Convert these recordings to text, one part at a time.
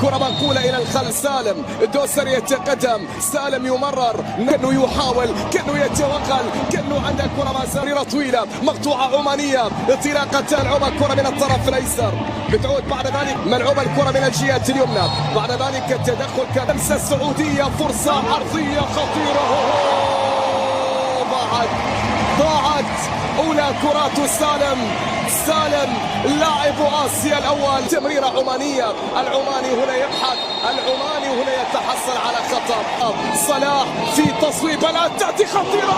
كرة منقولة إلى الخلف. سالم الدوسري يتقدم، سالم يمرر، كأنه يحاول، كأنه يتوغل، كأنه عنده كرة مسيرة طويلة مقطوعة عمانية، انطلاقة تلعب الكرة من الطرف الأيسر، بتعود بعد ذلك ملعوبة الكرة من الجهة اليمنى، بعد ذلك التدخل كلمسة السعودية، فرصة عرضية خطيرة، ضاعت أولى كرات سالم لاعب آسيا الأول. تمريرة عمانية، العماني هنا يبحث، العماني هنا يتحصل على خطأ. صلاح في تصويب، الآن تأتي خطيرة،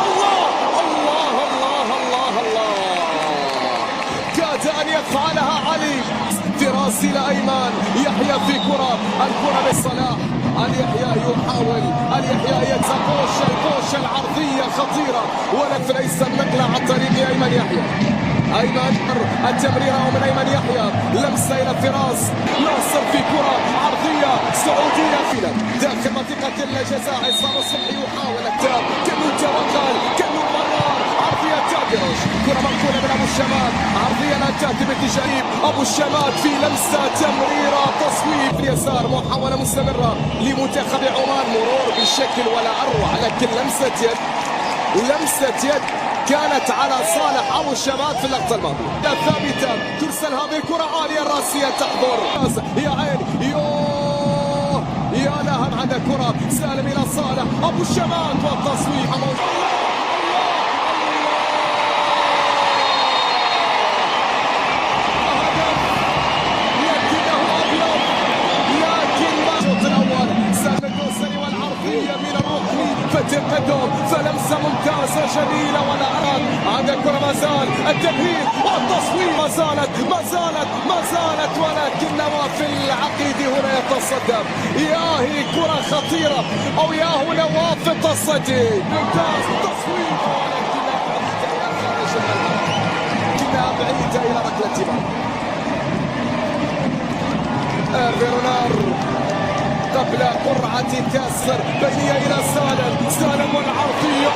الله الله الله الله، كاد أن يفعلها علي، دراسي لأيمن، يحيى في كرة، الكرة لصلاح، اليحيى يحاول، اليحيى الكوش العرضية خطيرة، ولكن ليس النقلة عن طريق أيمن يحيى. أيمن التمريرة من أيمن يحيى، لمسة إلى فراس، ناصر في كرة عرضية سعودية فينا داخل منطقة الجزاء. عصام الصبحي يحاول التاب، كأنه توغل، كأنه مرار، عرضية تاجرش، كرة منقولة من أبو الشمال، عرضية لا تأتي باتجاه أبو الشمال في لمسة، تمريرة، تصويب في اليسار، محاولة مستمرة لمنتخب عمان، مرور بشكل ولا أروع، لكن لمسة يد كانت على صالح أبو الشباب في اللقطة الماضية. ثابتة ترسل هذه الكرة عالية الراسية تحضر، يا عين، يوه يا لها عند كرة، سالم إلى صالح، أبو الشباب والتصويب. فتقدم، فلمسة ممتازة جميلة، ولا أراد عند الكرة، ما زال التمهيد والتصوير، ما زالت ولكن نواف العقيدي هنا يتصدم. يا هي كرة خطيرة، أو يا هو نواف التصدي، ممتاز تصوير، ولكنها بعيدة إلى ركلة مرمى. فيرونار قبل قرعة كسر بينية إلى سالم والعرضية،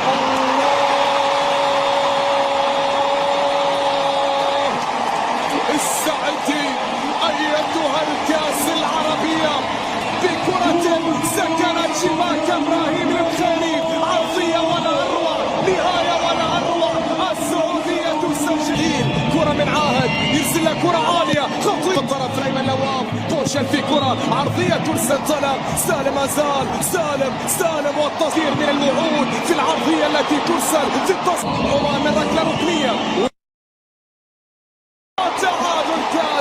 السعدي أيتها الكاس العربية بكرة سكنت شباك إبراهيم البخاري، عرضية ولا أروع، نهاية ولا أروع، السعودية تسجل كرة من عاهد، يرسل لها كرة عالية خطيرة، الطرف الأيمن نواف، كوشن في كرة عرضية ترسل، طلب سالم، سالم والتصوير من الوعود في العرضية التي ترسل في التصوير، عمان من ركلة ركنية.